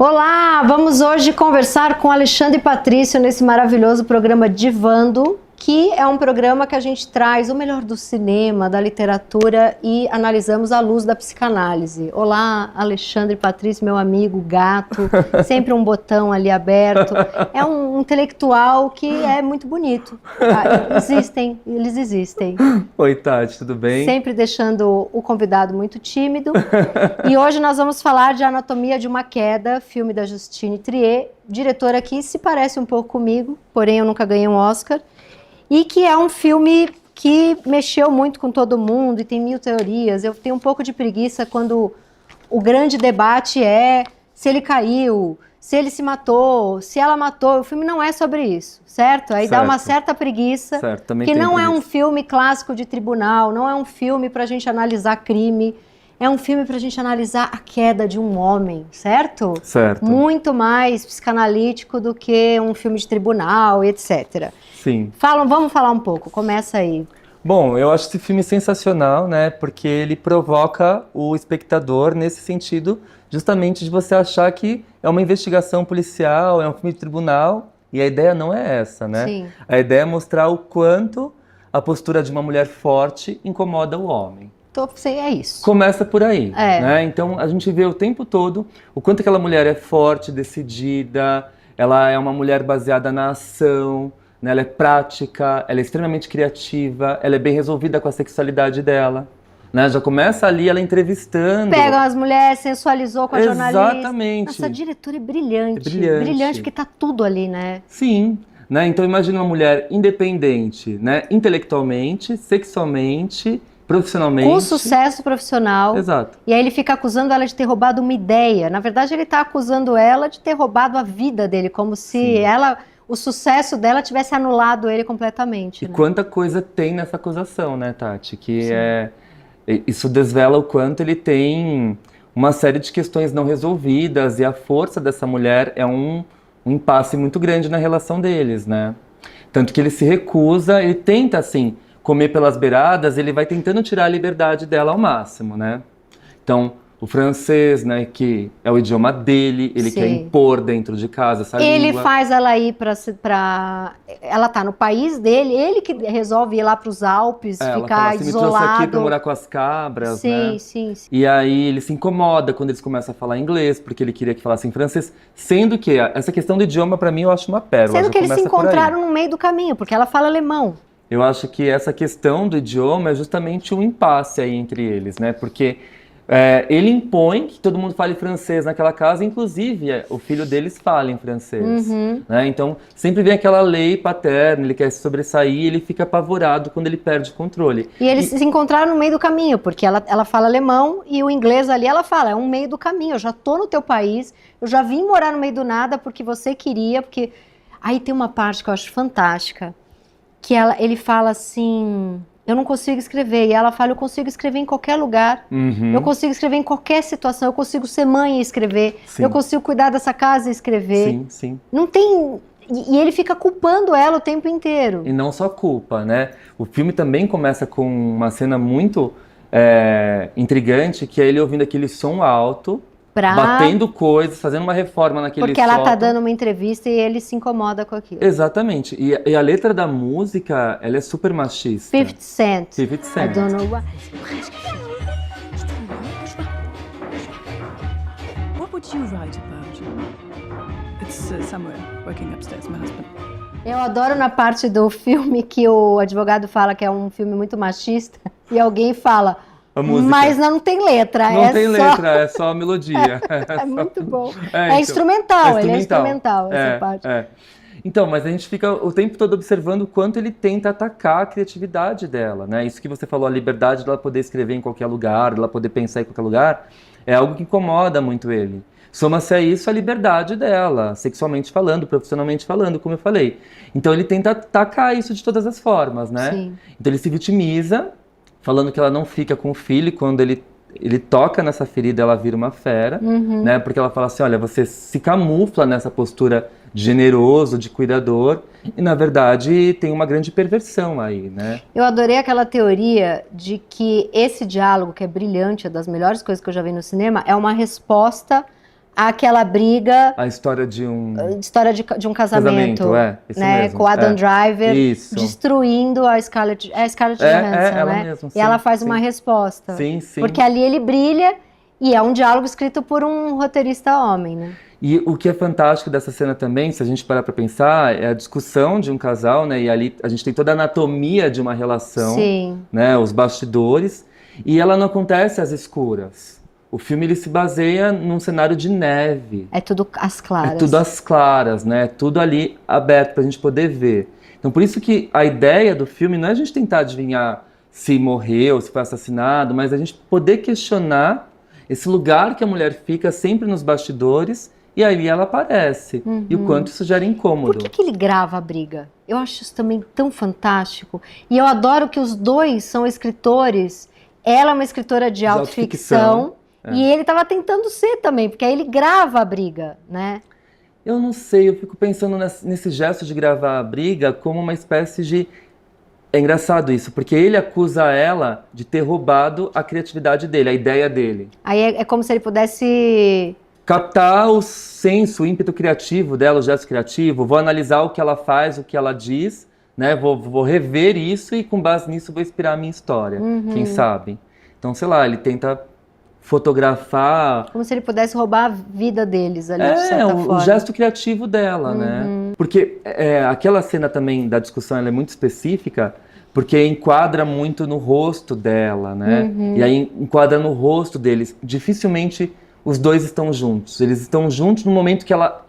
Olá, vamos hoje conversar com Alexandre Patrício nesse maravilhoso programa Divando, que é um programa que a gente traz o melhor do cinema, da literatura e analisamos à luz da psicanálise. Olá, Alexandre Patrício, meu amigo, gato, sempre um botão ali aberto. É um intelectual que é muito bonito. Eles existem. Oi, Tati, tudo bem? Sempre deixando o convidado muito tímido. E hoje nós vamos falar de Anatomia de uma Queda, filme da Justine Triet, diretora que se parece um pouco comigo, porém eu nunca ganhei um Oscar. E que é um filme que mexeu muito com todo mundo e tem mil teorias. Eu tenho um pouco de preguiça quando o grande debate é se ele caiu, se ele se matou, se ela matou. O filme não é sobre isso, certo? Aí dá uma certa preguiça, que não é um filme clássico de tribunal, não é um filme para a gente analisar crime, é um filme para a gente analisar a queda de um homem, certo? Certo. Muito mais psicanalítico do que um filme de tribunal, etc. Sim. Vamos falar um pouco, começa aí. Bom, eu acho esse filme sensacional, né? Porque ele provoca o espectador nesse sentido, justamente de você achar que é uma investigação policial, é um filme de tribunal, e a ideia não é essa, né? Sim. A ideia é mostrar o quanto a postura de uma mulher forte incomoda o homem. É isso. Começa por aí, né? Então a gente vê o tempo todo o quanto aquela mulher é forte, decidida, ela é uma mulher baseada na ação, né? Ela é prática, ela é extremamente criativa, ela é bem resolvida com a sexualidade dela, né? Já começa ali ela entrevistando. Pega as mulheres, sensualizou com a jornalista. Exatamente. Nossa, diretora é brilhante. É brilhante. Brilhante porque tá tudo ali, né? Sim. Né? Então imagina uma mulher independente, né? Intelectualmente, sexualmente, profissionalmente. Com sucesso profissional. Exato. E aí ele fica acusando ela de ter roubado uma ideia. Na verdade, ele está acusando ela de ter roubado a vida dele, como se o sucesso dela tivesse anulado ele completamente. E né? quanta coisa tem nessa acusação, né, Tati? Isso desvela o quanto ele tem uma série de questões não resolvidas e a força dessa mulher é um impasse muito grande na relação deles, né? Tanto que ele se recusa, ele tenta, assim, comer pelas beiradas, ele vai tentando tirar a liberdade dela ao máximo, né? Então, o francês, né, que é o idioma dele, ele quer impor dentro de casa essa língua. Ele faz ela ir ela tá no país dele, ele que resolve ir lá para os Alpes, ficar isolado. Me trouxe aqui para morar com as cabras, né? Sim. E aí ele se incomoda quando eles começam a falar inglês, porque ele queria que falassem francês, sendo que essa questão do idioma, para mim, eu acho uma pérola. Sendo que eles se encontraram no meio do caminho, porque ela fala alemão. Eu acho que essa questão do idioma é justamente um impasse aí entre eles, né? Porque ele impõe que todo mundo fale francês naquela casa, inclusive o filho deles fala em francês. Né? Então, sempre vem aquela lei paterna, ele quer se sobressair, ele fica apavorado quando ele perde o controle. E eles se encontraram no meio do caminho, porque ela fala alemão e o inglês ali, ela fala, é um meio do caminho, eu já tô no teu país, eu já vim morar no meio do nada porque você queria, porque... Aí tem uma parte que eu acho fantástica, que ele fala assim, eu não consigo escrever, e ela fala, eu consigo escrever em qualquer lugar, eu consigo escrever em qualquer situação, eu consigo ser mãe e escrever, eu consigo cuidar dessa casa e escrever. Sim. Não tem... E ele fica culpando ela o tempo inteiro. E não só culpa, né? O filme também começa com uma cena muito intrigante, que é ele ouvindo aquele som alto, batendo coisas, fazendo uma reforma naquele Porque ela sótão. tá dando uma entrevista e ele se incomoda com aquilo. Exatamente. E a letra da música, ela é super machista. 50 Cent. 50 Cent. I don't know why. What would you write about? It's somewhere working upstairs, my husband. Eu adoro na parte do filme que o advogado fala que é um filme muito machista e alguém fala... Mas não tem letra. Não tem letra, é só a melodia. É muito bom. É instrumental, ele é instrumental, essa parte. Então, mas a gente fica o tempo todo observando o quanto ele tenta atacar a criatividade dela, né? Isso que você falou, a liberdade dela poder escrever em qualquer lugar, dela poder pensar em qualquer lugar, é algo que incomoda muito ele. Soma-se a isso a liberdade dela, sexualmente falando, profissionalmente falando, como eu falei. Então ele tenta atacar isso de todas as formas, né? Sim. Então ele se vitimiza, falando que ela não fica com o filho, e quando ele toca nessa ferida, ela vira uma fera, né? Porque ela fala assim, olha, você se camufla nessa postura de generoso, de cuidador, e na verdade tem uma grande perversão aí, né? Eu adorei aquela teoria de que esse diálogo, que é brilhante, é das melhores coisas que eu já vi no cinema, é uma resposta aquela briga, A história de um de um casamento, esse né, mesmo. com o Adam Driver, Isso. destruindo a Scarlett Johansson, ela né? mesma, E sim, ela faz sim. uma resposta. Sim, sim. Porque ali ele brilha e é um diálogo escrito por um roteirista homem, né? E o que é fantástico dessa cena também, se a gente parar para pensar, é a discussão de um casal, né? E ali a gente tem toda a anatomia de uma relação, Sim. né? Os bastidores. E ela não acontece às escuras. O filme ele se baseia num cenário de neve. É tudo às claras. É tudo às claras, né? Tudo ali aberto pra gente poder ver. Então por isso que a ideia do filme não é a gente tentar adivinhar se morreu, se foi assassinado, mas a gente poder questionar esse lugar que a mulher fica sempre nos bastidores e aí ela aparece. E o quanto isso gera incômodo. Por que ele grava a briga? Eu acho isso também tão fantástico. E eu adoro que os dois são escritores. Ela é uma escritora de autoficção. E ele estava tentando ser também, porque aí ele grava a briga, né? Eu não sei, eu fico pensando nesse gesto de gravar a briga como uma espécie de... É engraçado isso, porque ele acusa ela de ter roubado a criatividade dele, a ideia dele. Aí é como se ele pudesse... Captar o senso, o ímpeto criativo dela, o gesto criativo, vou analisar o que ela faz, o que ela diz, né? Vou rever isso e com base nisso vou inspirar a minha história, quem sabe? Então, sei lá, ele tenta fotografar... Como se ele pudesse roubar a vida deles ali, de certa forma. O gesto criativo dela, né? Porque aquela cena também da discussão ela é muito específica, porque enquadra muito no rosto dela, né? E aí enquadra no rosto deles. Dificilmente os dois estão juntos. Eles estão juntos no momento que ela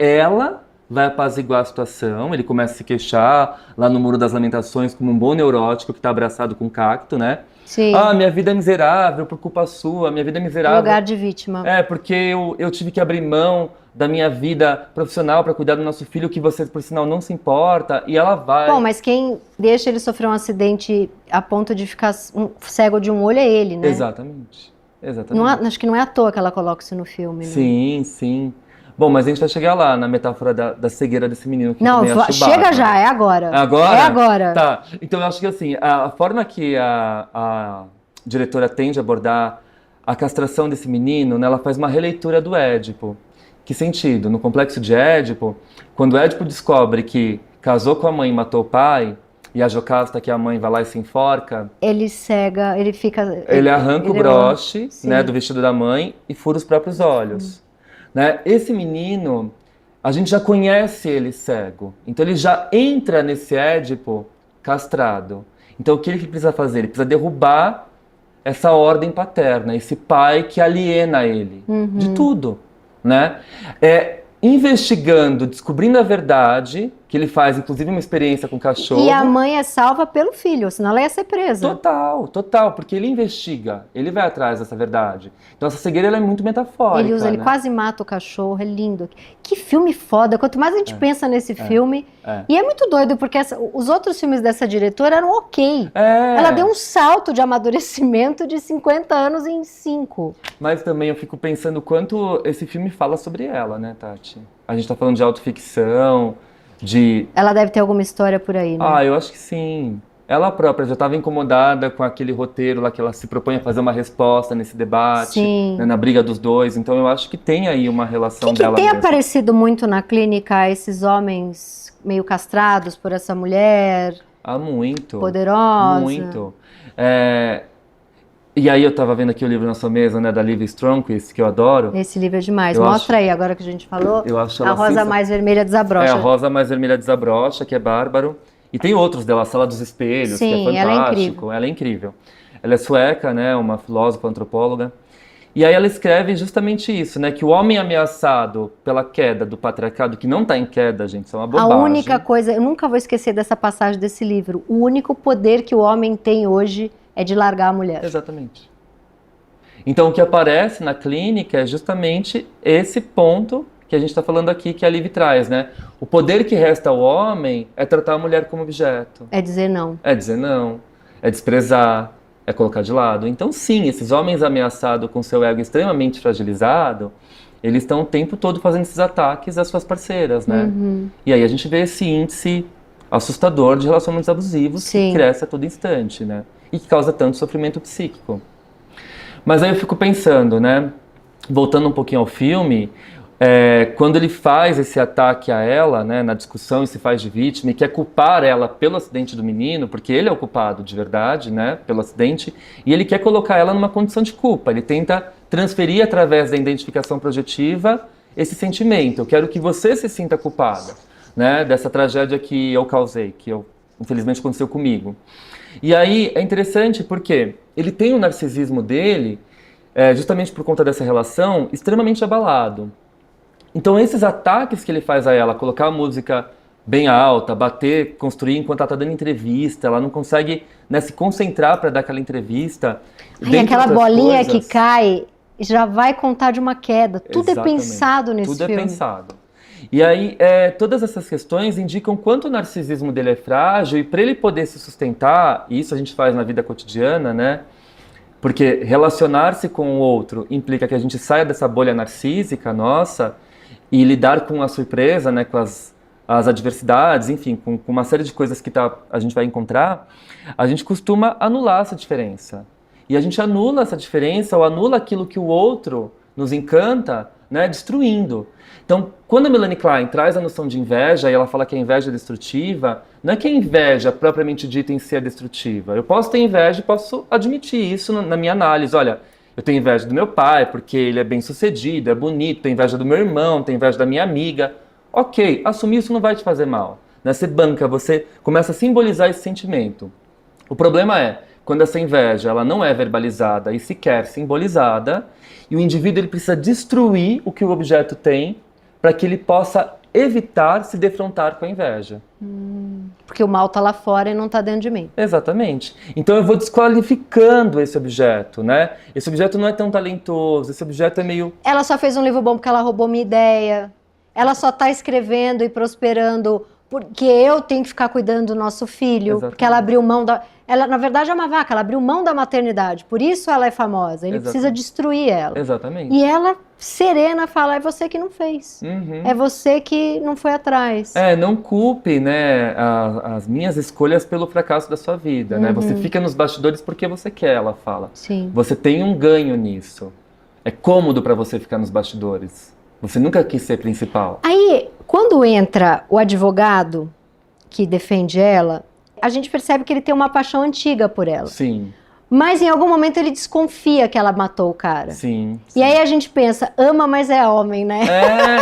vai apaziguar a situação, ele começa a se queixar lá no Muro das Lamentações como um bom neurótico que está abraçado com um cacto, né? Sim. Ah, minha vida é miserável por culpa sua, minha vida é miserável. Lugar de vítima. Porque eu tive que abrir mão da minha vida profissional para cuidar do nosso filho, que você, por sinal, não se importa, e ela vai... Bom, mas quem deixa ele sofrer um acidente a ponto de ficar cego de um olho é ele, né? Exatamente. Não, acho que não é à toa que ela coloca isso no filme, né? Sim, sim. Bom, mas a gente vai chegar lá, na metáfora da cegueira desse menino. Que não, chega bárbaro. Já, é agora. É agora? É agora. Tá, então eu acho que assim, a forma que a diretora tende a abordar a castração desse menino, né, ela faz uma releitura do Édipo. Que sentido? No complexo de Édipo, quando Édipo descobre que casou com a mãe e matou o pai, e a Jocasta, que é a mãe, vai lá e se enforca... Ele cega, ele fica... Ele arranca o broche, né, do vestido da mãe e fura os próprios olhos. Né? Esse menino, a gente já conhece ele cego. Então ele já entra nesse Édipo castrado. Então o que ele precisa fazer? Ele precisa derrubar essa ordem paterna, esse pai que aliena ele de tudo. Né? Investigando, descobrindo a verdade, que ele faz inclusive uma experiência com o cachorro. E a mãe é salva pelo filho, senão ela ia ser presa. Total, porque ele investiga, ele vai atrás dessa verdade. Então essa cegueira ela é muito metafórica. Ele quase mata o cachorro, é lindo. Que filme foda, quanto mais a gente pensa nesse filme. E é muito doido, porque os outros filmes dessa diretora eram ok. Ela deu um salto de amadurecimento de 50 anos em 5. Mas também eu fico pensando quanto esse filme fala sobre ela, né, Tati? A gente tá falando de autoficção, Ela deve ter alguma história por aí, né? Ah, eu acho que sim. Ela própria já estava incomodada com aquele roteiro lá que ela se propõe a fazer uma resposta nesse debate, né, na briga dos dois. Então eu acho que tem aí uma relação dela tem mesmo. aparecido muito na clínica esses homens meio castrados por essa mulher? Ah, muito. Poderosa. Muito. E aí eu tava vendo aqui o livro na sua mesa, né, da Liv Stromquist, que eu adoro. Esse livro é demais. Mostra aí, agora que a gente falou. Eu acho A Rosa Mais Vermelha Desabrocha. A Rosa Mais Vermelha Desabrocha, que é bárbaro. E tem outros dela, a Sala dos Espelhos, que é fantástico. Ela é incrível. Ela é sueca, né, uma filósofa, antropóloga. E aí ela escreve justamente isso, né, que o homem ameaçado pela queda do patriarcado, que não está em queda, gente, isso é uma bobagem. A única coisa, eu nunca vou esquecer dessa passagem desse livro, o único poder que o homem tem hoje é de largar a mulher. Exatamente. Então o que aparece na clínica é justamente esse ponto que a gente está falando aqui, que a Liv traz, né? O poder que resta ao homem é tratar a mulher como objeto. É dizer não. É dizer não, é desprezar, é colocar de lado. Então sim, esses homens ameaçados com seu ego extremamente fragilizado, eles estão o tempo todo fazendo esses ataques às suas parceiras, né? E aí a gente vê esse índice assustador de relacionamentos abusivos que cresce a todo instante, né? E que causa tanto sofrimento psíquico. Mas aí eu fico pensando, né? Voltando um pouquinho ao filme, quando ele faz esse ataque a ela, né, na discussão, e se faz de vítima e quer culpar ela pelo acidente do menino, porque ele é o culpado de verdade, né, pelo acidente, e ele quer colocar ela numa condição de culpa. Ele tenta transferir através da identificação projetiva esse sentimento. Eu quero que você se sinta culpada, né, dessa tragédia que eu causei, infelizmente aconteceu comigo. E aí é interessante porque ele tem o narcisismo dele, justamente por conta dessa relação, extremamente abalado. Então esses ataques que ele faz a ela, colocar a música bem alta, bater, construir enquanto ela está dando entrevista, ela não consegue, né, se concentrar para dar aquela entrevista. Aí aquela bolinha que cai já vai contar de uma queda. Tudo Exatamente. É pensado nesse filme. Tudo é pensado. E aí todas essas questões indicam quanto o narcisismo dele é frágil, e para ele poder se sustentar, e isso a gente faz na vida cotidiana, né? Porque relacionar-se com o outro implica que a gente saia dessa bolha narcísica nossa e lidar com a surpresa, né, com as adversidades, enfim, com uma série de coisas que a gente vai encontrar. A gente costuma anular essa diferença. E a gente anula essa diferença ou anula aquilo que o outro nos encanta, né, destruindo. Então, quando a Melanie Klein traz a noção de inveja e ela fala que a inveja é destrutiva, não é que a inveja propriamente dita em si é destrutiva. Eu posso ter inveja e posso admitir isso na minha análise. Olha, eu tenho inveja do meu pai porque ele é bem sucedido, é bonito, tenho inveja do meu irmão, tenho inveja da minha amiga. Ok, assumir isso não vai te fazer mal, né? Você banca, você começa a simbolizar esse sentimento. O problema é quando essa inveja ela não é verbalizada e sequer simbolizada, e o indivíduo ele precisa destruir o que o objeto tem para que ele possa evitar se defrontar com a inveja. Porque o mal está lá fora e não está dentro de mim. Exatamente. Então eu vou desqualificando esse objeto, né? Esse objeto não é tão talentoso, esse objeto é meio... Ela só fez um livro bom porque ela roubou minha ideia. Ela só está escrevendo e prosperando porque eu tenho que ficar cuidando do nosso filho. Exatamente. Porque ela abriu mão da... Ela, na verdade, é uma vaca, ela abriu mão da maternidade. Por isso ela é famosa. Ele precisa destruir ela. Exatamente. E ela, serena, fala, é você que não fez. É você que não foi atrás. Não culpe, né, as minhas escolhas pelo fracasso da sua vida, né? Você fica nos bastidores porque você quer, ela fala. Sim. Você tem um ganho nisso. É cômodo para você ficar nos bastidores. Você nunca quis ser principal. Aí, quando entra o advogado que defende ela, a gente percebe que ele tem uma paixão antiga por ela. Sim. Mas em algum momento ele desconfia que ela matou o cara. Sim. E aí a gente pensa, ama, mas é homem, né?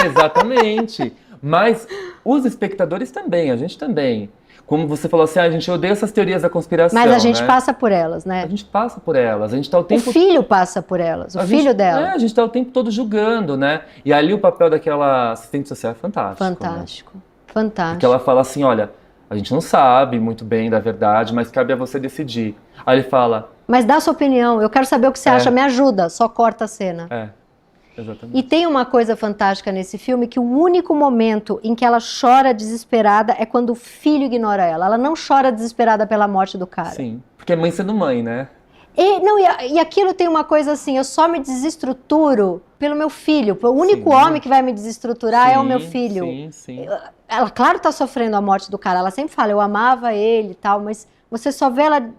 Exatamente. Mas os espectadores também, a gente também. Como você falou assim, a gente odeia essas teorias da conspiração. Mas a gente né? passa por elas, né? A gente passa por elas, a gente tá o tempo... O filho passa por elas, o filho dela. A gente tá o tempo todo julgando, né? E ali o papel daquela assistente social é fantástico. Fantástico, né? fantástico. Porque ela fala assim, olha, a gente não sabe muito bem da verdade, mas cabe a você decidir. Aí ele fala... Mas dá sua opinião, eu quero saber o que você acha, me ajuda, só corta a cena. Exatamente. E tem uma coisa fantástica nesse filme, que o único momento em que ela chora desesperada é quando o filho ignora ela. Ela não chora desesperada pela morte do cara. Sim, porque é mãe sendo mãe, né? E aquilo tem uma coisa assim, eu só me desestruturo pelo meu filho. O único homem que vai me desestruturar é o meu filho. Sim. Ela, claro, tá sofrendo a morte do cara. Ela sempre fala, eu amava ele e tal, mas você só vê ela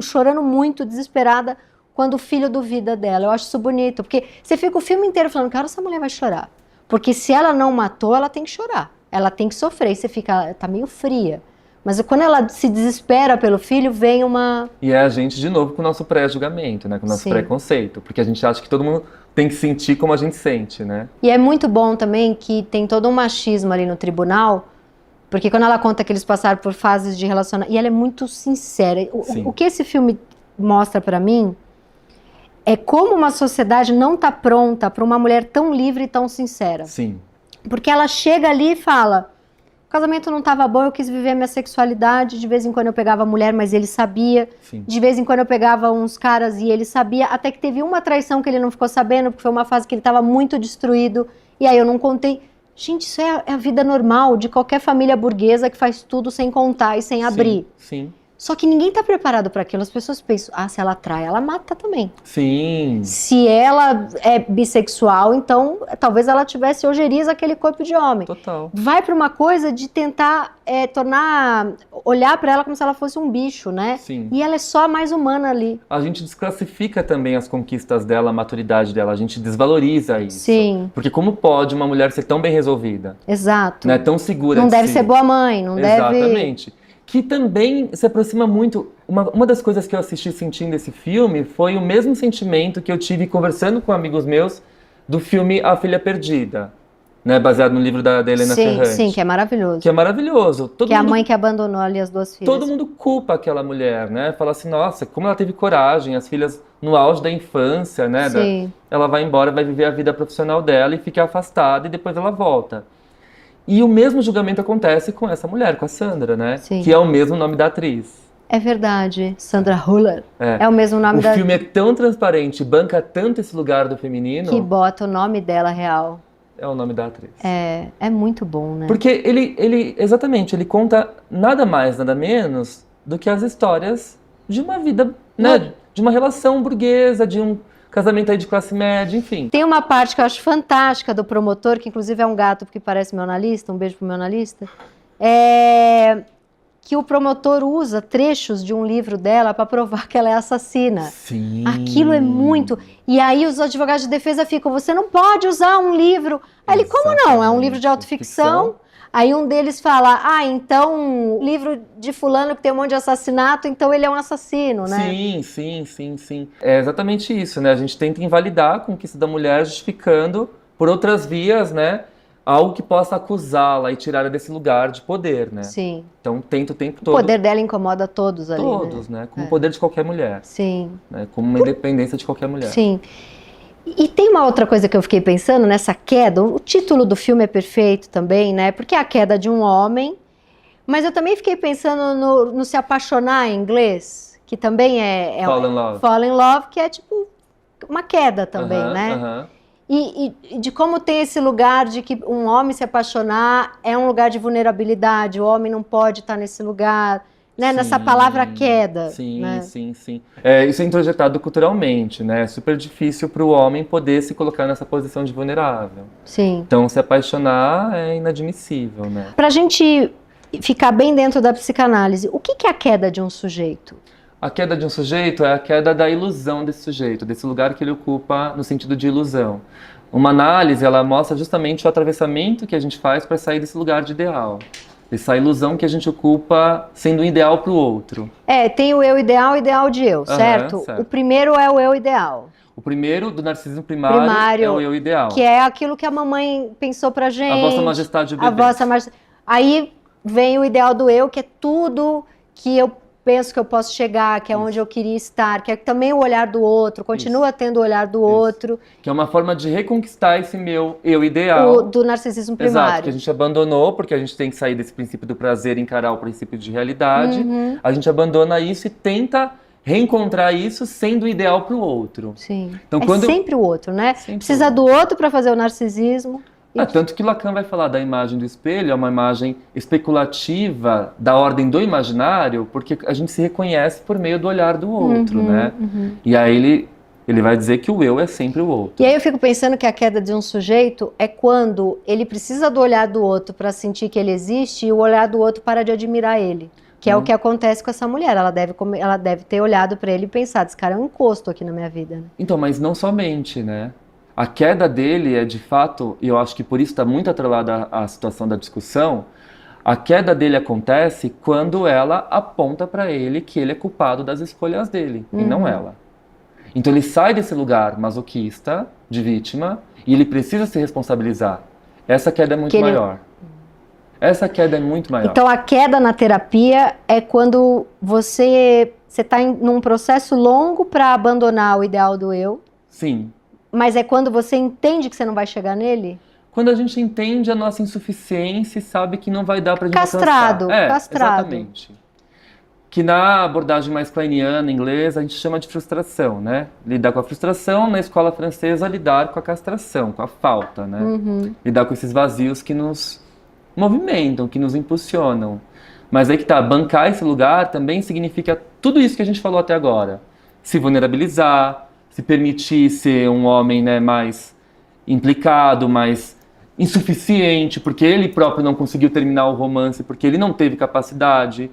chorando muito, desesperada, quando o filho duvida dela. Eu acho isso bonito, porque você fica o filme inteiro falando, cara, essa mulher vai chorar. Porque se ela não matou, ela tem que chorar. Ela tem que sofrer. E você fica, tá meio fria. Mas quando ela se desespera pelo filho, vem uma... E é a gente, de novo, com o nosso pré-julgamento, né? Com o nosso preconceito. Porque a gente acha que todo mundo tem que sentir como a gente sente, né? E é muito bom também que tem todo um machismo ali no tribunal, porque quando ela conta que eles passaram por fases de relacionamento... E ela é muito sincera. O que esse filme mostra pra mim é como uma sociedade não está pronta para uma mulher tão livre e tão sincera. Sim. Porque ela chega ali e fala, o casamento não estava bom, eu quis viver a minha sexualidade, de vez em quando eu pegava mulher, mas ele sabia. Sim. De vez em quando eu pegava uns caras e ele sabia, até que teve uma traição que ele não ficou sabendo, porque foi uma fase que ele estava muito destruído, e aí eu não contei. Gente, isso é a vida normal de qualquer família burguesa que faz tudo sem contar e sem abrir. Sim. Só que ninguém tá preparado para aquilo. As pessoas pensam, se ela trai, ela mata também. Sim. Se ela é bissexual, então talvez ela tivesse ojeriza aquele corpo de homem. Total. Vai para uma coisa de tentar olhar para ela como se ela fosse um bicho, né? Sim. E ela é só a mais humana ali. A gente desclassifica também as conquistas dela, a maturidade dela, a gente desvaloriza isso. Sim. Porque como pode uma mulher ser tão bem resolvida? Exato. Né? Tão segura Não de deve si? ser boa mãe, não deve... Exatamente. Que também se aproxima muito... Uma das coisas que eu assisti sentindo esse filme foi o mesmo sentimento que eu tive conversando com amigos meus do filme A Filha Perdida, né? Baseado no livro da Helena Ferrante. Sim, que é maravilhoso. Que é maravilhoso. Que é a mãe que abandonou ali as duas filhas. Todo mundo culpa aquela mulher, né? Fala assim, nossa, como ela teve coragem, as filhas no auge da infância, né? Sim. Ela vai embora, vai viver a vida profissional dela e fica afastada e depois ela volta. E o mesmo julgamento acontece com essa mulher, com a Sandra, né? Sim. Que é o mesmo nome da atriz. É verdade. Sandra Hüller. É o mesmo nome O filme é tão transparente, banca tanto esse lugar do feminino. Que bota o nome dela real. É o nome da atriz. É muito bom, né? Porque ele conta nada mais, nada menos do que as histórias de uma vida, né? De uma relação burguesa, de um casamento aí de classe média, enfim. Tem uma parte que eu acho fantástica do promotor, que inclusive é um gato porque parece meu analista, um beijo pro meu analista, que o promotor usa trechos de um livro dela para provar que ela é assassina. Sim. Aquilo é muito... E aí os advogados de defesa ficam, você não pode usar um livro... Aí ele, como não? É um livro de autoficção. Aí um deles fala, então, livro de fulano que tem um monte de assassinato, então ele é um assassino, né? Sim. É exatamente isso, né? A gente tenta invalidar a conquista da mulher justificando por outras vias, né? Algo que possa acusá-la e tirá-la desse lugar de poder, né? Sim. Então tenta o tempo todo... O poder dela incomoda todos ali, Todos, né? Como o poder de qualquer mulher. Sim. Né? Como uma independência de qualquer mulher. Sim. E tem uma outra coisa que eu fiquei pensando nessa queda, o título do filme é perfeito também, né? Porque é a queda de um homem, mas eu também fiquei pensando no se apaixonar em inglês, que também Fall in Love. Fall in Love, que é tipo uma queda também, né? E de como tem esse lugar de que um homem se apaixonar é um lugar de vulnerabilidade, o homem não pode estar nesse lugar... Né, nessa palavra queda. Sim, né? sim. Isso é introjetado culturalmente, né? É super difícil para o homem poder se colocar nessa posição de vulnerável. Sim. Então, se apaixonar é inadmissível, né? Pra gente ficar bem dentro da psicanálise, o que é a queda de um sujeito? A queda de um sujeito é a queda da ilusão desse sujeito, desse lugar que ele ocupa no sentido de ilusão. Uma análise, ela mostra justamente o atravessamento que a gente faz para sair desse lugar de ideal. Essa ilusão que a gente ocupa sendo um ideal para o outro. Tem o eu ideal e o ideal de eu, certo? O primeiro é o eu ideal. O primeiro, do narcisismo primário é o eu ideal. Que é aquilo que a mamãe pensou pra gente. A vossa majestade obedece. A vossa majestade. Aí vem o ideal do eu, que é tudo que eu penso que eu posso chegar, que é onde eu queria estar, que é também o olhar do outro, continua tendo o olhar do outro. Que é uma forma de reconquistar esse meu eu ideal. Do narcisismo primário. Exato, que a gente abandonou, porque a gente tem que sair desse princípio do prazer e encarar o princípio de realidade. A gente abandona isso e tenta reencontrar isso sendo o ideal para o outro. Sim, então, sempre o outro, né? Sempre precisa do outro para fazer o narcisismo. Tanto que Lacan vai falar da imagem do espelho, é uma imagem especulativa da ordem do imaginário, porque a gente se reconhece por meio do olhar do outro, né? E aí ele vai dizer que o eu é sempre o outro. E aí eu fico pensando que a queda de um sujeito é quando ele precisa do olhar do outro para sentir que ele existe e o olhar do outro para de admirar ele. Que é o que acontece com essa mulher. Ela deve ter olhado para ele e pensado, esse cara é um encosto aqui na minha vida. Né? Então, mas não somente, né? A queda dele é de fato, e eu acho que por isso está muito atrelada à situação da discussão, a queda dele acontece quando ela aponta para ele que ele é culpado das escolhas dele, e não ela. Então ele sai desse lugar masoquista, de vítima, e ele precisa se responsabilizar. Essa queda é muito maior. Essa queda é muito maior. Então a queda na terapia é quando você está num processo longo para abandonar o ideal do eu. Sim. Mas é quando você entende que você não vai chegar nele? Quando a gente entende a nossa insuficiência e sabe que não vai dar pra gente castrado. Exatamente. Que na abordagem mais kleiniana, inglesa, a gente chama de frustração, né? Lidar com a frustração, na escola francesa, lidar com a castração, com a falta, né? Lidar com esses vazios que nos movimentam, que nos impulsionam. Mas aí que tá, bancar esse lugar também significa tudo isso que a gente falou até agora. Se vulnerabilizar, se permitir ser um homem, né, mais implicado, mais insuficiente, porque ele próprio não conseguiu terminar o romance, porque ele não teve capacidade.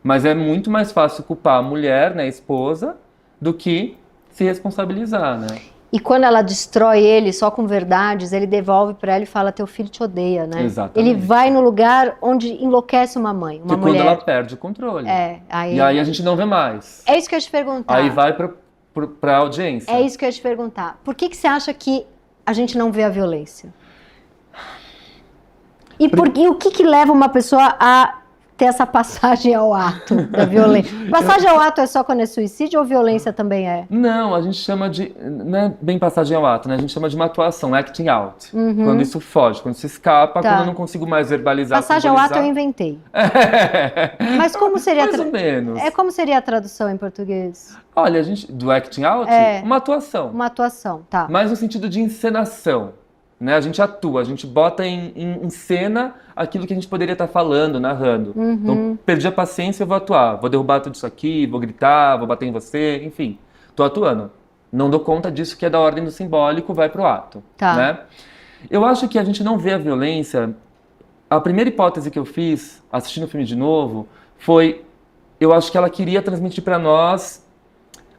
Mas é muito mais fácil culpar a mulher, né, a esposa, do que se responsabilizar, né? E quando ela destrói ele só com verdades, ele devolve pra ela e fala: teu filho te odeia, né? Exatamente. Ele vai no lugar onde enlouquece uma mãe, uma Porque mulher. quando ela perde o controle. E aí a gente não vê mais. É isso que eu ia te perguntar. Aí vai pra audiência. É isso que eu ia te perguntar. Por que você acha que a gente não vê a violência? E o que leva uma pessoa a ter essa passagem ao ato da violência? Passagem ao ato é só quando é suicídio ou violência também é? Não, a gente chama de... Não é bem passagem ao ato, né? A gente chama de uma atuação, acting out. Quando isso foge, quando isso escapa, Tá. quando eu não consigo mais verbalizar, Passagem ao ato eu simbolizar. inventei. Mas como seria... Mais ou menos. Como seria a tradução em português? Olha, a gente... Do acting out, É. uma atuação. Uma atuação, tá. Mas no sentido de encenação, né? A gente atua, a gente bota em cena aquilo que a gente poderia estar falando, narrando. Então, perdi a paciência, eu vou atuar. Vou derrubar tudo isso aqui, vou gritar, vou bater em você, enfim. Tô atuando. Não dou conta disso que é da ordem do simbólico, vai pro ato. Tá. Né? Eu acho que a gente não vê a violência... A primeira hipótese que eu fiz, assistindo o filme de novo, foi... Eu acho que ela queria transmitir para nós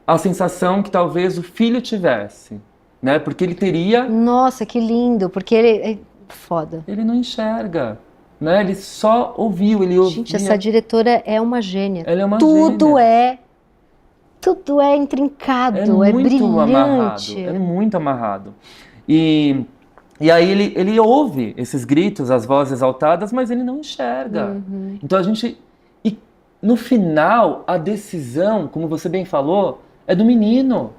a sensação que talvez o filho tivesse. Né? Porque ele teria... Nossa, que lindo, porque ele... Foda. Ele não enxerga, né? Ele só ouviu, ele ouvia. Gente, essa diretora é uma gênia. Ela é uma Tudo gênia. Tudo é intrincado, é muito brilhante. amarrado, é muito amarrado. E aí ele ouve esses gritos, as vozes exaltadas, mas ele não enxerga. Então a gente... E no final, a decisão, como você bem falou, é do menino.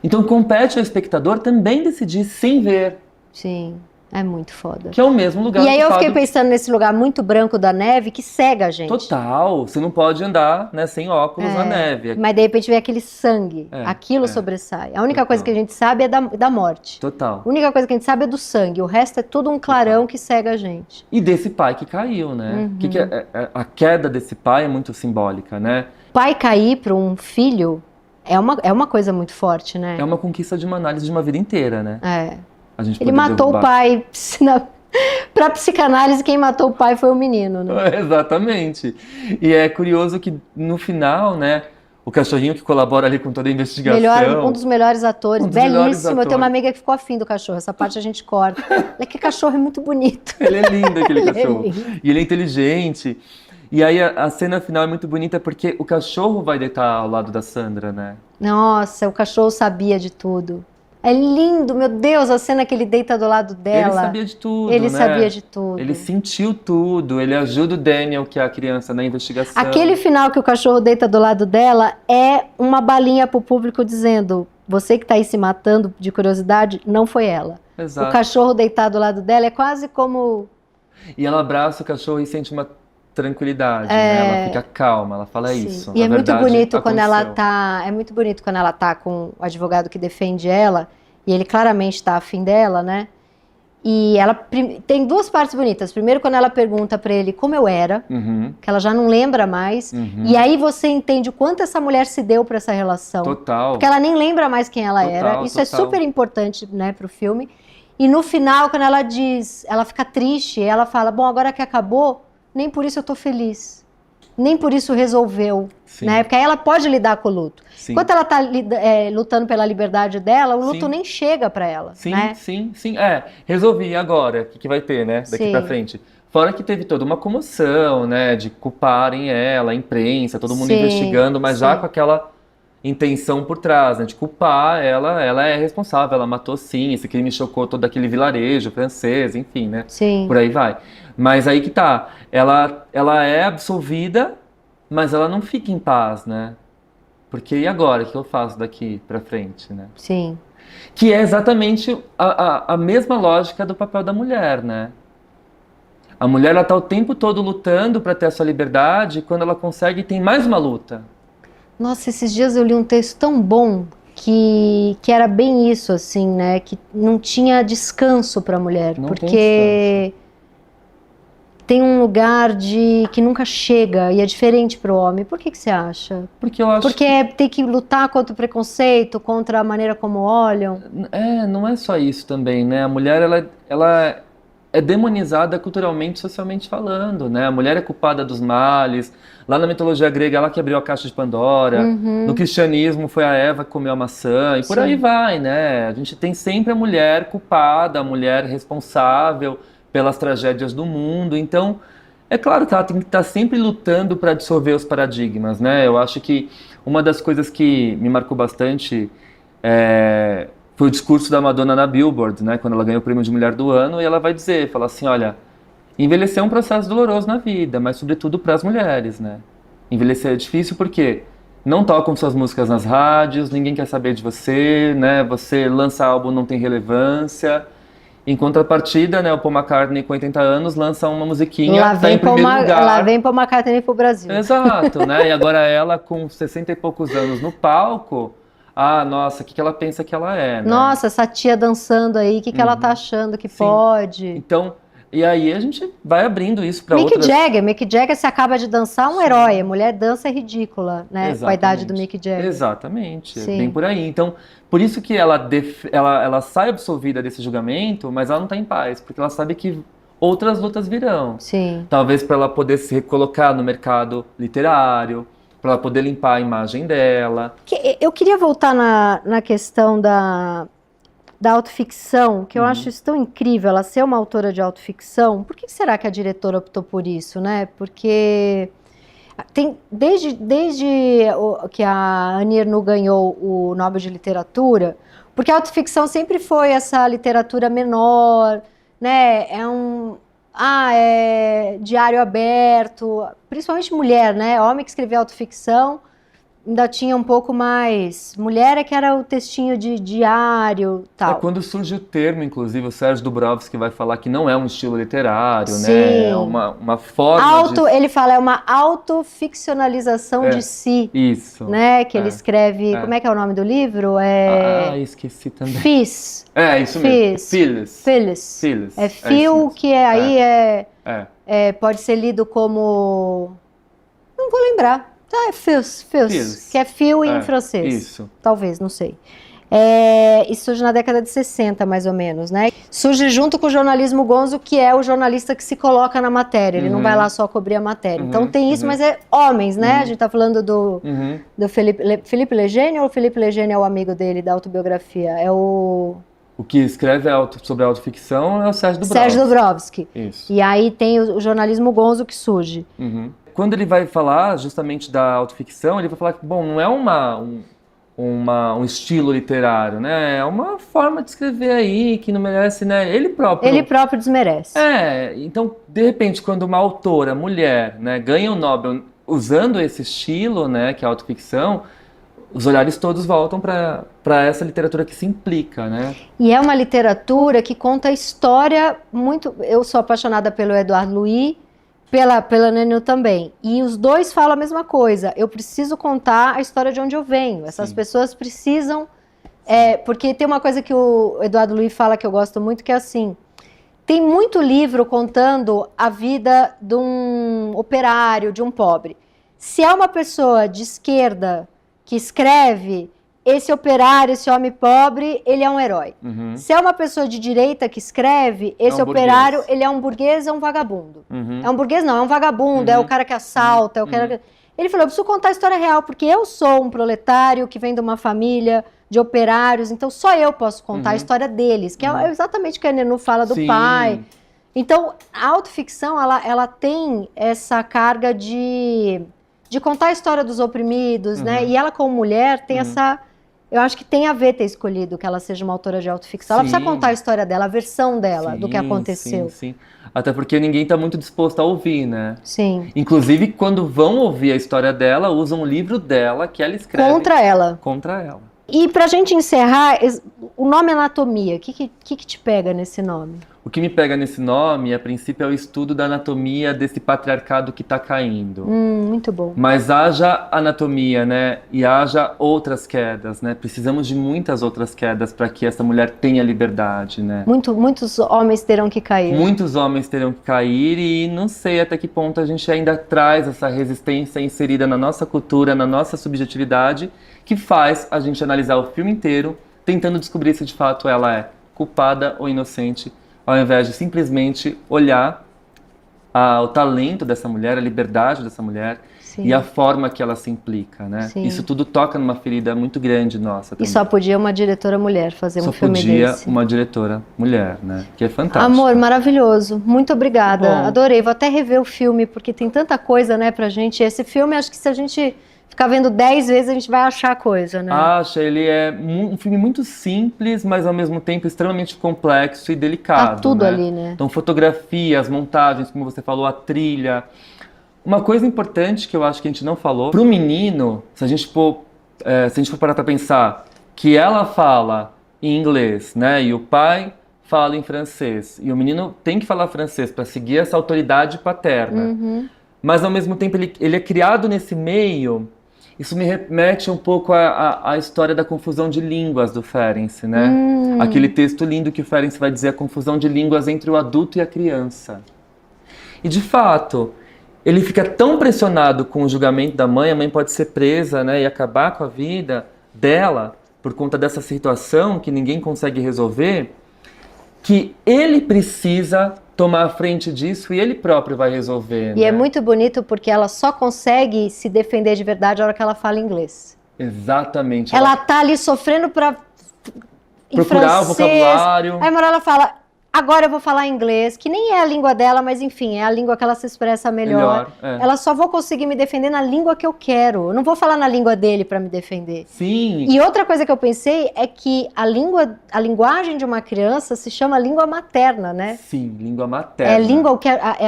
Então compete ao espectador também decidir sem ver. Sim, é muito foda. Que é o mesmo lugar. E aí eu fiquei ocupado. pensando nesse lugar muito branco da neve que cega a gente. Total, você não pode andar, né, sem óculos na neve. Mas de repente vê aquele sangue, É, aquilo é. sobressai. A única Total. coisa que a gente sabe é da morte. Total. A única coisa que a gente sabe é do sangue. O resto é tudo um clarão que cega a gente. E desse pai que caiu, né? Que a queda desse pai é muito simbólica, né? Pai cair para um filho é uma coisa muito forte, né? É uma conquista de uma análise de uma vida inteira, né? É. A gente Ele poder matou o derrubar. pai. Pra psicanálise, quem matou o pai foi o menino, né? Exatamente. E é curioso que no final, né, o cachorrinho que colabora ali com toda a investigação. Um dos melhores atores, Um dos melhores belíssimo. Eu tenho uma atores. amiga que ficou afim do cachorro, essa parte a gente corta. É que cachorro é muito bonito. Ele é lindo, aquele Ele é cachorro. lindo. E ele é inteligente. E aí a cena final é muito bonita porque o cachorro vai deitar ao lado da Sandra, né? Nossa, o cachorro sabia de tudo. É lindo, meu Deus, a cena que ele deita do lado dela. Ele sabia de tudo, Ele né? sabia de tudo. Ele sentiu tudo, ele ajuda o Daniel, que é a criança, na investigação. Aquele final que o cachorro deita do lado dela é uma balinha pro público dizendo: você que tá aí se matando de curiosidade, não foi ela. Exato. O cachorro deitado do lado dela é quase como... E ela abraça o cachorro e sente uma tranquilidade, né? Ela fica calma, ela fala Sim. isso. E A é muito verdade bonito quando ela aconteceu. tá... É muito bonito quando ela tá com o advogado que defende ela, e ele claramente tá afim dela, né? E ela... Tem duas partes bonitas. Primeiro, quando ela pergunta pra ele como eu era, Uhum, que ela já não lembra mais, e aí você entende o quanto essa mulher se deu pra essa relação. total. Porque ela nem lembra mais quem ela Total, era. Isso é total. super importante, né, pro filme. E no final, quando ela diz, ela fica triste, ela fala: bom, agora que acabou, nem por isso eu tô feliz. Nem por isso resolveu. Sim. Né? Porque aí ela pode lidar com o luto. Sim. Enquanto ela tá lutando pela liberdade dela, o luto Sim. nem chega pra ela. Sim, né? sim. Resolvi e agora. O que vai ter, né? Daqui Sim. pra frente. Fora que teve toda uma comoção, né? De culparem ela, a imprensa, todo mundo Sim, investigando, mas já sim. com aquela intenção por trás, né? De culpar ela é responsável, ela matou sim, esse crime chocou todo aquele vilarejo francês, enfim, né? Sim. Por aí vai. Mas aí que tá, ela é absolvida, mas ela não fica em paz, né? Porque e agora? O que eu faço daqui pra frente, né? Sim. Que é exatamente a mesma lógica do papel da mulher, né? A mulher, ela tá o tempo todo lutando para ter a sua liberdade, e quando ela consegue, tem mais uma luta. Nossa, esses dias eu li um texto tão bom que era bem isso, assim, né? Que não tinha descanso pra mulher. Não tem porque tem um lugar de que nunca chega e é diferente para o homem. Por que você acha? Porque eu acho Porque tem que lutar contra o preconceito, contra a maneira como olham. não é só isso também, né? A mulher, ela é demonizada culturalmente, socialmente falando, né? A mulher é culpada dos males. Lá na mitologia grega, ela que abriu a caixa de Pandora. No cristianismo, foi a Eva que comeu a maçã. E por aí vai, né? A gente tem sempre a mulher culpada, a mulher responsável pelas tragédias do mundo. Então, é claro que ela tem que estar sempre lutando para dissolver os paradigmas, né? Eu acho que uma das coisas que me marcou bastante foi o discurso da Madonna na Billboard, né? Quando ela ganhou o prêmio de Mulher do Ano, e ela vai dizer, fala assim, olha, envelhecer é um processo doloroso na vida, mas sobretudo para as mulheres, né? Envelhecer é difícil porque não tocam suas músicas nas rádios, ninguém quer saber de você, né? Você lança álbum, não tem relevância. Em contrapartida, né, o Paul McCartney, com 80 anos, lança uma musiquinha que tá em primeiro lugar. Lá vem Paul McCartney pro Brasil. Exato, né? E agora ela, com 60 e poucos anos no palco, nossa, o que ela pensa que ela é, né? Nossa, essa tia dançando aí, o que ela tá achando que pode? Então, e aí a gente vai abrindo isso para outras... Mick Jagger, se acaba de dançar, um herói. A mulher dança é ridícula, né? Exatamente. Com a idade do Mick Jagger. Exatamente, Sim. bem por aí. Então, por isso que ela sai absolvida desse julgamento, mas ela não está em paz, porque ela sabe que outras lutas virão. Sim. Talvez para ela poder se recolocar no mercado literário, para ela poder limpar a imagem dela. Eu queria voltar na questão da autoficção, que eu acho isso tão incrível, ela ser uma autora de autoficção. Por que será que a diretora optou por isso, né? Porque desde que a Annie Ernaux ganhou o Nobel de Literatura, porque a autoficção sempre foi essa literatura menor, né? É diário aberto, principalmente mulher, né? Homem que escrevia autoficção ainda tinha um pouco mais... Mulher é que era o textinho de diário, tal. É quando surge o termo, inclusive, o Sérgio Dubrovsky vai falar que não é um estilo literário, Sim. né? É uma forma Ele fala, é uma autoficcionalização de si. Isso. Né? Que ele escreve... Como é que é o nome do livro? Esqueci também. Phys. Isso mesmo. Phyllis. É Phil, que aí pode ser lido como... Não vou lembrar. É Phils, que é Phil em francês. Isso. Talvez, não sei. Isso surge na década de 60, mais ou menos, né? Surge junto com o jornalismo gonzo, que é o jornalista que se coloca na matéria. Ele não vai lá só cobrir a matéria. Então tem isso, mas é homens, né? A gente tá falando do Philippe Legene, ou o Philippe Legene é o amigo dele da autobiografia? É o que escreve sobre autoficção é o Sérgio Dubrovsky. Sérgio Dubrovsky. Isso. E aí tem o jornalismo gonzo que surge. Quando ele vai falar justamente da autoficção, ele vai falar que, bom, não é um estilo literário, né? É uma forma de escrever aí que não merece, né? Ele próprio desmerece. Então, de repente, quando uma autora, mulher, né, ganha o Nobel usando esse estilo, né, que é a autoficção, os olhares todos voltam para essa literatura que se implica, né? E é uma literatura que conta a história muito... Eu sou apaixonada pelo Edouard Louis, pela Annie Ernaux também. E os dois falam a mesma coisa. Eu preciso contar a história de onde eu venho. Essas pessoas precisam... porque tem uma coisa que o Edouard Louis fala que eu gosto muito, que é assim... Tem muito livro contando a vida de um operário, de um pobre. Se é uma pessoa de esquerda que escreve... Esse operário, esse homem pobre, ele é um herói. Se é uma pessoa de direita que escreve, esse operário, ele é um burguês, é um vagabundo. É um burguês não, é um vagabundo, é o cara que assalta, é o cara que... Ele falou, eu preciso contar a história real, porque eu sou um proletário que vem de uma família de operários, então só eu posso contar a história deles, que é exatamente o que a Annie Ernaux fala do pai. Então, a autoficção, ela tem essa carga de contar a história dos oprimidos, né? E ela, como mulher, tem essa... Eu acho que tem a ver ter escolhido que ela seja uma autora de autoficção. Ela precisa contar a história dela, a versão dela do que aconteceu. Sim. Até porque ninguém está muito disposto a ouvir, né? Sim. Inclusive, quando vão ouvir a história dela, usam um livro dela que ela escreve. Contra ela. E pra gente encerrar, o nome Anatomia, o que te pega nesse nome? O que me pega nesse nome, a princípio, é o estudo da anatomia desse patriarcado que está caindo. Muito bom. Mas haja anatomia, né? E haja outras quedas, né? Precisamos de muitas outras quedas para que essa mulher tenha liberdade, né? Muitos homens terão que cair. Muitos homens terão que cair e não sei até que ponto a gente ainda traz essa resistência inserida na nossa cultura, na nossa subjetividade, que faz a gente analisar o filme inteiro, tentando descobrir se de fato ela é culpada ou inocente, ao invés de simplesmente olhar o talento dessa mulher, a liberdade dessa mulher. Sim. E a forma que ela se implica, né? Sim. Isso tudo toca numa ferida muito grande nossa também. E só podia uma diretora mulher fazer um filme desse. Só podia uma diretora mulher, né? Que é fantástico. Amor, maravilhoso. Muito obrigada. Adorei. Vou até rever o filme, porque tem tanta coisa, né, pra gente. Esse filme, acho que se a gente ficar vendo 10 vezes, a gente vai achar coisa, né? Acha, ele é um filme muito simples, mas ao mesmo tempo extremamente complexo e delicado. Tá tudo né? ali, né? Então, fotografia, as montagens, como você falou, a trilha. Uma coisa importante que eu acho que a gente não falou, pro menino, se a gente for parar pra pensar, que ela fala em inglês, né? E o pai fala em francês. E o menino tem que falar francês para seguir essa autoridade paterna. Uhum. Mas ao mesmo tempo ele é criado nesse meio. Isso me remete um pouco à história da confusão de línguas do Ferenc, né? Aquele texto lindo que o Ferenc vai dizer, a confusão de línguas entre o adulto e a criança. E de fato, ele fica tão pressionado com o julgamento da mãe, a mãe pode ser presa, né, e acabar com a vida dela por conta dessa situação que ninguém consegue resolver, que ele precisa tomar a frente disso e ele próprio vai resolver. E é muito bonito porque ela só consegue se defender de verdade na hora que ela fala inglês. Exatamente. Ela tá ali sofrendo para procurar o vocabulário. Aí ela fala, agora eu vou falar inglês, que nem é a língua dela, mas enfim, é a língua que ela se expressa melhor. Ela só vou conseguir me defender na língua que eu quero. Eu não vou falar na língua dele para me defender. Sim. E outra coisa que eu pensei é que a linguagem de uma criança se chama língua materna, né? Sim, língua materna.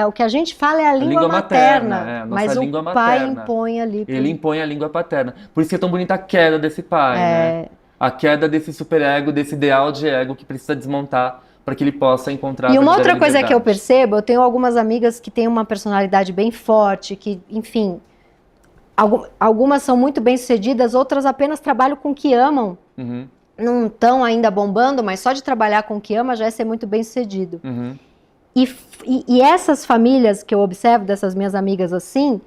O que a gente fala é a língua materna. Mas língua o pai materna. impõe ali. Ele impõe a língua paterna. Por isso que é tão bonita a queda desse pai, né? A queda desse superego, desse ideal de ego que precisa desmontar para que ele possa encontrar a E uma outra coisa liberdade. que eu percebo, eu tenho algumas amigas que têm uma personalidade bem forte, que, enfim, algumas são muito bem-sucedidas, outras apenas trabalham com o que amam. Uhum. Não estão ainda bombando, mas só de trabalhar com o que ama já é ser muito bem-sucedido. Uhum. E essas famílias que eu observo, dessas minhas amigas assim,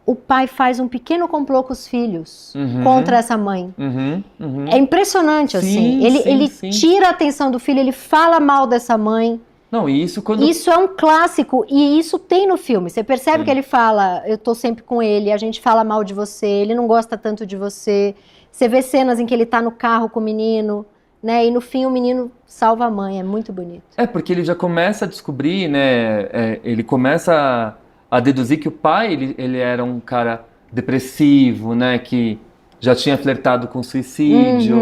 o pai faz um pequeno complô com os filhos contra essa mãe. É impressionante, assim. Ele tira a atenção do filho, ele fala mal dessa mãe. Não, isso é um clássico, e isso tem no filme. Você percebe que ele fala, eu tô sempre com ele, a gente fala mal de você, ele não gosta tanto de você. Você vê cenas em que ele tá no carro com o menino, né? E no fim o menino salva a mãe, é muito bonito. É, porque ele já começa a descobrir, né? Ele começa a deduzir que o pai, ele era um cara depressivo, né? Que já tinha flertado com suicídio.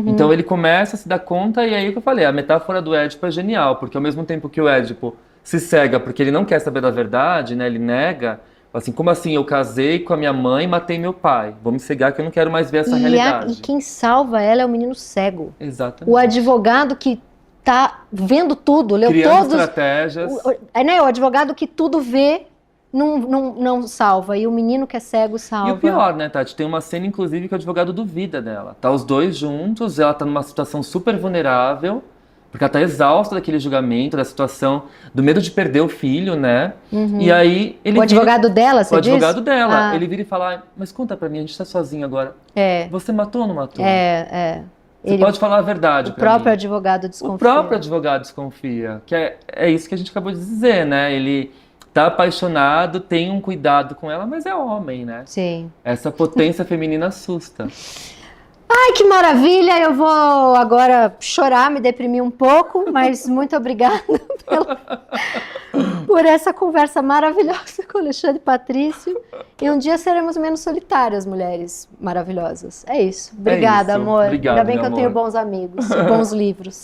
Então ele começa a se dar conta, e aí o que eu falei, a metáfora do Édipo é genial, porque ao mesmo tempo que o Édipo se cega porque ele não quer saber da verdade, né? Ele nega, assim, como assim, eu casei com a minha mãe e matei meu pai? Vou me cegar que eu não quero mais ver essa realidade. E quem salva ela é o menino cego. Exatamente. O advogado que tá vendo tudo, leu criando todos... estratégias. O advogado que tudo vê, não salva. E o menino que é cego salva. E o pior, né, Tati? Tem uma cena, inclusive, que o advogado duvida dela. Tá os dois juntos, ela tá numa situação super vulnerável, porque ela tá exausta daquele julgamento, da situação, do medo de perder o filho, né? E aí ele O advogado dela, você diz? O advogado dela. Ele vira e fala, mas conta pra mim, a gente tá sozinho agora. Você matou ou não matou? Você pode falar a verdade pra mim. O próprio advogado desconfia. O próprio advogado desconfia. Que é isso que a gente acabou de dizer, né? Ele tá apaixonado, tem um cuidado com ela, mas é homem, né? Sim. Essa potência feminina assusta. Ai, que maravilha! Eu vou agora chorar, me deprimir um pouco, mas muito obrigada por essa conversa maravilhosa com o Alexandre Patrício. E um dia seremos menos solitárias, mulheres maravilhosas. É isso. Obrigada, amor. Obrigado, Ainda bem que eu tenho bons amigos e bons livros.